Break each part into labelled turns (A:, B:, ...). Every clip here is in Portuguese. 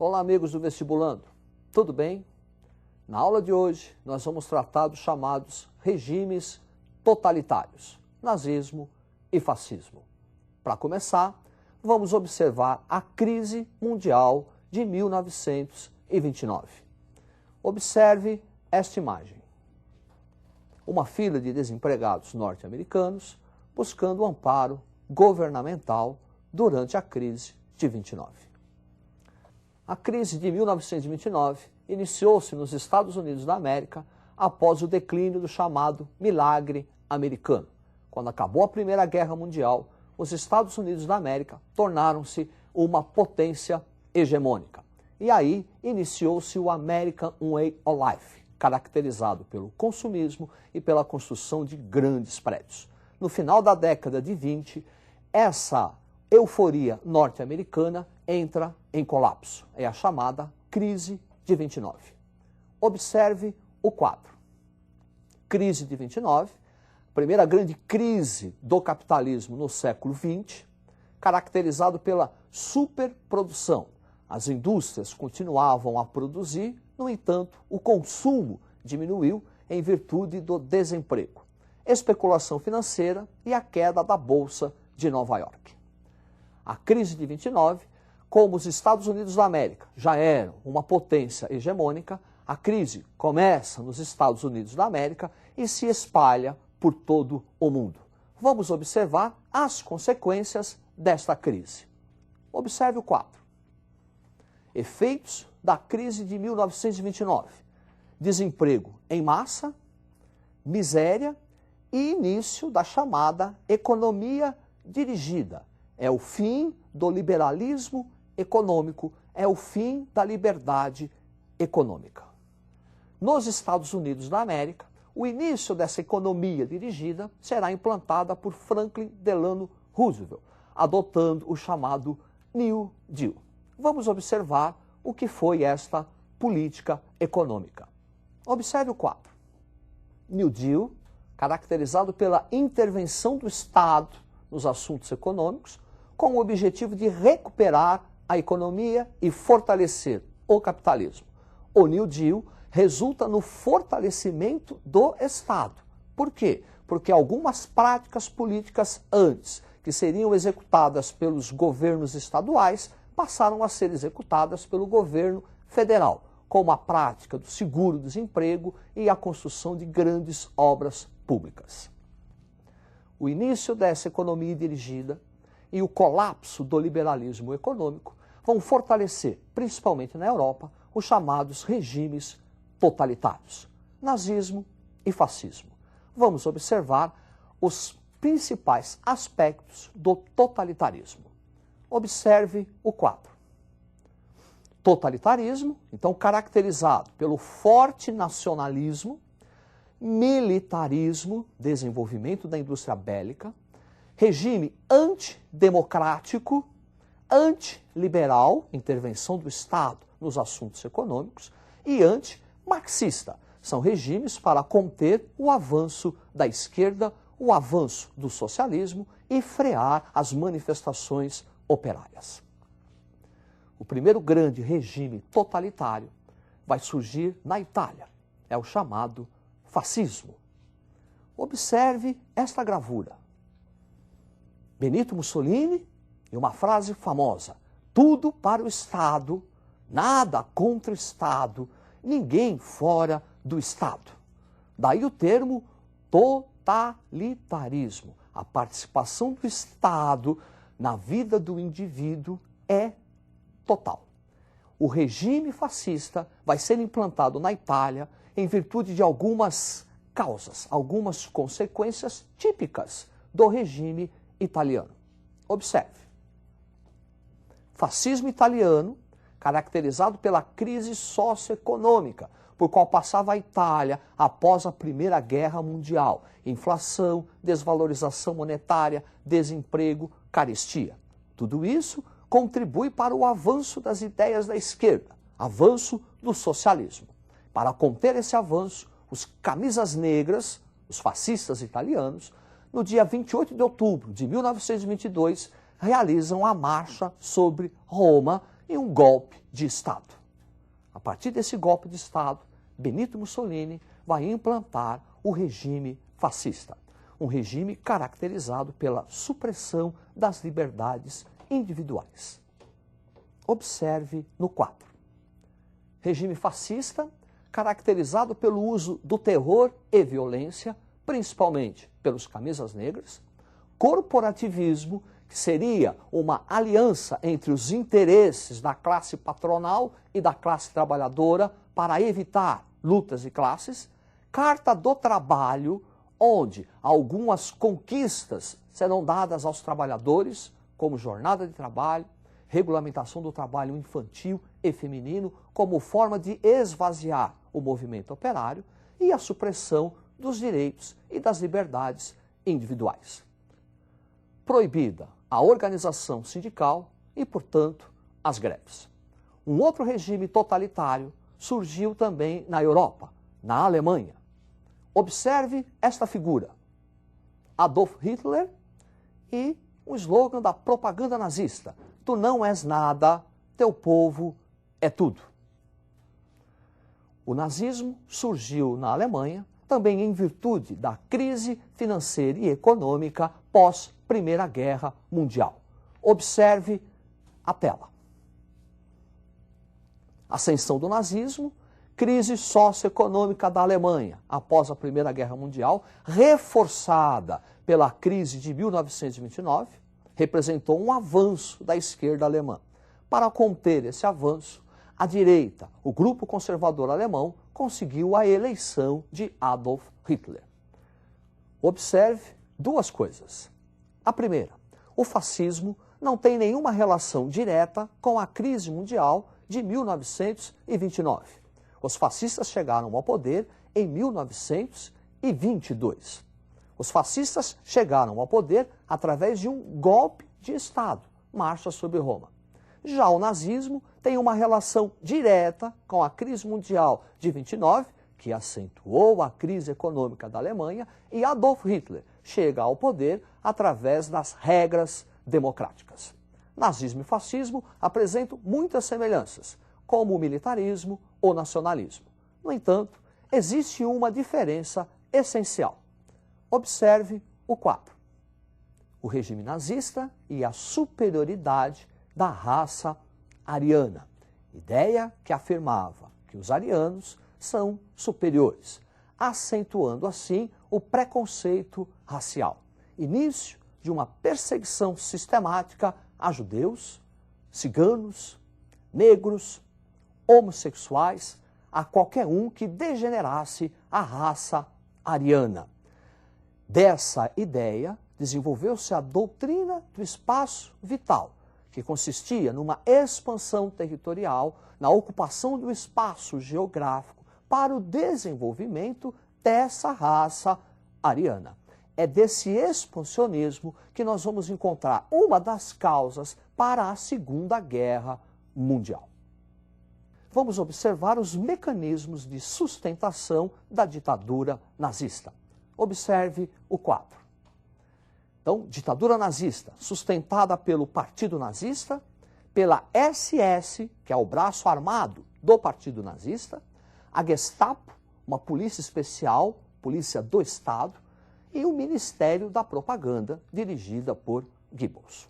A: Olá, amigos do Vestibulando, tudo bem? Na aula de hoje, nós vamos tratar dos chamados regimes totalitários, nazismo e fascismo. Para começar, vamos observar a crise mundial de 1929. Observe esta imagem. Uma fila de desempregados norte-americanos buscando amparo governamental durante a crise de 29. A crise de 1929 iniciou-se nos Estados Unidos da América após o declínio do chamado milagre americano. Quando acabou a Primeira Guerra Mundial, os Estados Unidos da América tornaram-se uma potência hegemônica. E aí iniciou-se o American Way of Life, caracterizado pelo consumismo e pela construção de grandes prédios. No final da década de 20, essa euforia norte-americana entra em colapso. É a chamada crise de 29. Observe o quadro. Crise de 29, primeira grande crise do capitalismo no século XX, caracterizado pela superprodução. As indústrias continuavam a produzir, no entanto, o consumo diminuiu em virtude do desemprego, especulação financeira e a queda da Bolsa de Nova York. A crise de 29, como os Estados Unidos da América já eram uma potência hegemônica, a crise começa nos Estados Unidos da América e se espalha por todo o mundo. Vamos observar as consequências desta crise. Observe o quadro. Efeitos da crise de 1929. Desemprego em massa, miséria e início da chamada economia dirigida. É o fim do liberalismo econômico, é o fim da liberdade econômica. Nos Estados Unidos da América, o início dessa economia dirigida será implantada por Franklin Delano Roosevelt, adotando o chamado New Deal. Vamos observar o que foi esta política econômica. Observe o quadro. New Deal, caracterizado pela intervenção do Estado nos assuntos econômicos, com o objetivo de recuperar a economia e fortalecer o capitalismo. O New Deal resulta no fortalecimento do Estado. Por quê? Porque algumas práticas políticas antes, que seriam executadas pelos governos estaduais, passaram a ser executadas pelo governo federal, como a prática do seguro-desemprego e a construção de grandes obras públicas. O início dessa economia dirigida e o colapso do liberalismo econômico vão fortalecer, principalmente na Europa, os chamados regimes totalitários, nazismo e fascismo. Vamos observar os principais aspectos do totalitarismo. Observe o quadro. Totalitarismo, então, caracterizado pelo forte nacionalismo, militarismo, desenvolvimento da indústria bélica, regime antidemocrático, antiliberal, intervenção do Estado nos assuntos econômicos, e antimarxista. São regimes para conter o avanço da esquerda, o avanço do socialismo e frear as manifestações operárias. O primeiro grande regime totalitário vai surgir na Itália. É o chamado fascismo. Observe esta gravura. Benito Mussolini e uma frase famosa: tudo para o Estado, nada contra o Estado, ninguém fora do Estado. Daí o termo totalitarismo. A participação do Estado na vida do indivíduo é total. O regime fascista vai ser implantado na Itália em virtude de algumas causas, algumas consequências típicas do regime italiano. Observe. Fascismo italiano, caracterizado pela crise socioeconômica, por qual passava a Itália após a Primeira Guerra Mundial. Inflação, desvalorização monetária, desemprego, carestia. Tudo isso contribui para o avanço das ideias da esquerda, avanço do socialismo. Para conter esse avanço, os camisas negras, os fascistas italianos, no dia 28 de outubro de 1922, realizam a marcha sobre Roma em um golpe de Estado. A partir desse golpe de Estado, Benito Mussolini vai implantar o regime fascista, um regime caracterizado pela supressão das liberdades individuais. Observe no quadro. Regime fascista caracterizado pelo uso do terror e violência, principalmente pelos camisas negras, corporativismo, que seria uma aliança entre os interesses da classe patronal e da classe trabalhadora para evitar lutas de classes, Carta do Trabalho, onde algumas conquistas serão dadas aos trabalhadores, como jornada de trabalho, regulamentação do trabalho infantil e feminino, como forma de esvaziar o movimento operário, e a supressão dos direitos e das liberdades individuais. Proibida a organização sindical e, portanto, as greves. Um outro regime totalitário surgiu também na Europa, na Alemanha. Observe esta figura. Adolf Hitler e o slogan da propaganda nazista: tu não és nada, teu povo é tudo. O nazismo surgiu na Alemanha também em virtude da crise financeira e econômica pós-Primeira Guerra Mundial. Observe a tela. Ascensão do nazismo, crise socioeconômica da Alemanha após a Primeira Guerra Mundial, reforçada pela crise de 1929, representou um avanço da esquerda alemã. Para conter esse avanço, a direita, o grupo conservador alemão, conseguiu a eleição de Adolf Hitler. Observe duas coisas. A primeira, o fascismo não tem nenhuma relação direta com a crise mundial de 1929. Os fascistas chegaram ao poder em 1922. Os fascistas chegaram ao poder através de um golpe de Estado, Marcha sobre Roma. Já o nazismo tem uma relação direta com a crise mundial de 29, que acentuou a crise econômica da Alemanha, e Adolf Hitler chega ao poder através das regras democráticas. Nazismo e fascismo apresentam muitas semelhanças, como o militarismo ou nacionalismo. No entanto, existe uma diferença essencial. Observe o quadro. O regime nazista e a superioridade da raça ariana, ideia que afirmava que os arianos são superiores, acentuando assim o preconceito racial. Início de uma perseguição sistemática a judeus, ciganos, negros, homossexuais, a qualquer um que degenerasse a raça ariana. Dessa ideia desenvolveu-se a doutrina do espaço vital, que consistia numa expansão territorial, na ocupação do espaço geográfico para o desenvolvimento dessa raça ariana. É desse expansionismo que nós vamos encontrar uma das causas para a Segunda Guerra Mundial. Vamos observar os mecanismos de sustentação da ditadura nazista. Observe o quadro. Então, ditadura nazista, sustentada pelo Partido Nazista, pela SS, que é o braço armado do Partido Nazista, a Gestapo, uma polícia especial, polícia do Estado, e o Ministério da Propaganda, dirigida por Goebbels.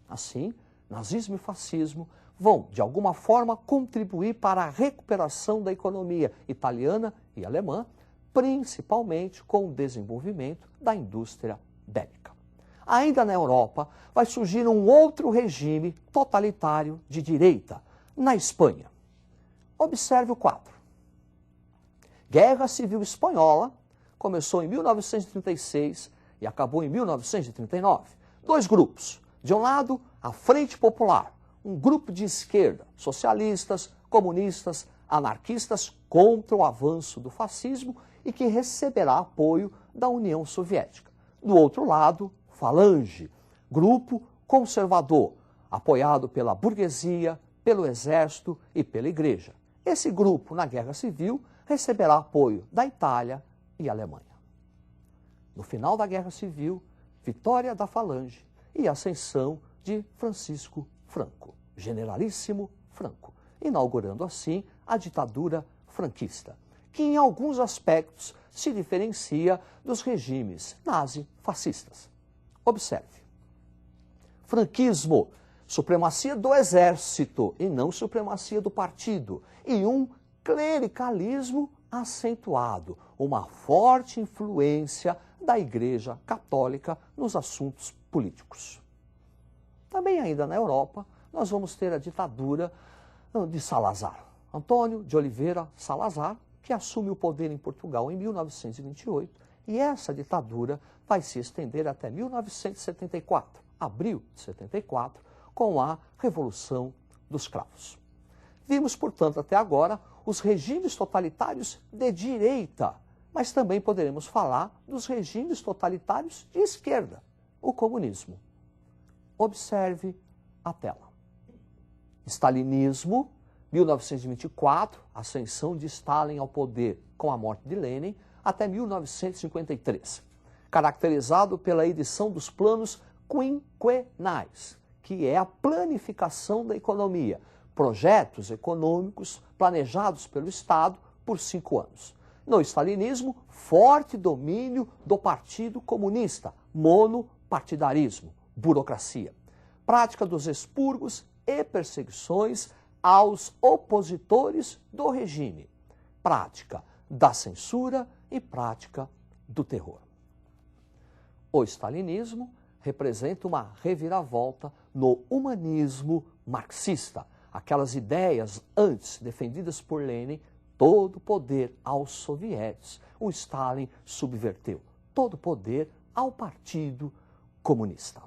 A: Assim, nazismo e fascismo vão, de alguma forma, contribuir para a recuperação da economia italiana e alemã, principalmente com o desenvolvimento da indústria bélica. Ainda na Europa, vai surgir um outro regime totalitário de direita, na Espanha. Observe o quadro. Guerra Civil Espanhola começou em 1936 e acabou em 1939. Dois grupos. De um lado, a Frente Popular, um grupo de esquerda, socialistas, comunistas, anarquistas contra o avanço do fascismo e que receberá apoio da União Soviética. Do outro lado, Falange, grupo conservador, apoiado pela burguesia, pelo exército e pela igreja. Esse grupo, na Guerra Civil, receberá apoio da Itália e Alemanha. No final da Guerra Civil, vitória da Falange e ascensão de Francisco Franco. Generalíssimo Franco, inaugurando assim a ditadura franquista, que em alguns aspectos se diferencia dos regimes nazi-fascistas. Observe. Franquismo, supremacia do exército e não supremacia do partido, e um clericalismo acentuado, uma forte influência da Igreja Católica nos assuntos políticos. Também ainda na Europa, nós vamos ter a ditadura de Salazar. Antônio de Oliveira Salazar, que assume o poder em Portugal em 1928, e essa ditadura vai se estender até 1974, abril de 74, com a Revolução dos Cravos. Vimos, portanto, até agora os regimes totalitários de direita, mas também poderemos falar dos regimes totalitários de esquerda, o comunismo. Observe a tela. Stalinismo, 1924, ascensão de Stalin ao poder com a morte de Lenin, até 1953, caracterizado pela edição dos planos quinquenais, que é a planificação da economia, projetos econômicos planejados pelo Estado por 5 anos. No stalinismo, forte domínio do Partido Comunista, monopartidarismo, burocracia, prática dos expurgos e perseguições aos opositores do regime, prática da censura e prática do terror. O stalinismo representa uma reviravolta no humanismo marxista, aquelas ideias antes defendidas por Lenin, todo poder aos sovietes. O Stalin subverteu todo poder ao Partido Comunista.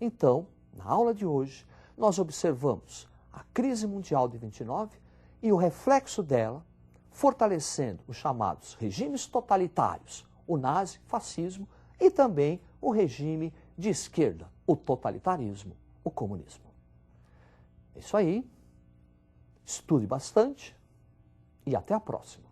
A: Então, na aula de hoje, nós observamos a crise mundial de 29 e o reflexo dela, fortalecendo os chamados regimes totalitários, o nazifascismo, e também o regime de esquerda, o totalitarismo, o comunismo. É isso aí, estude bastante e até a próxima.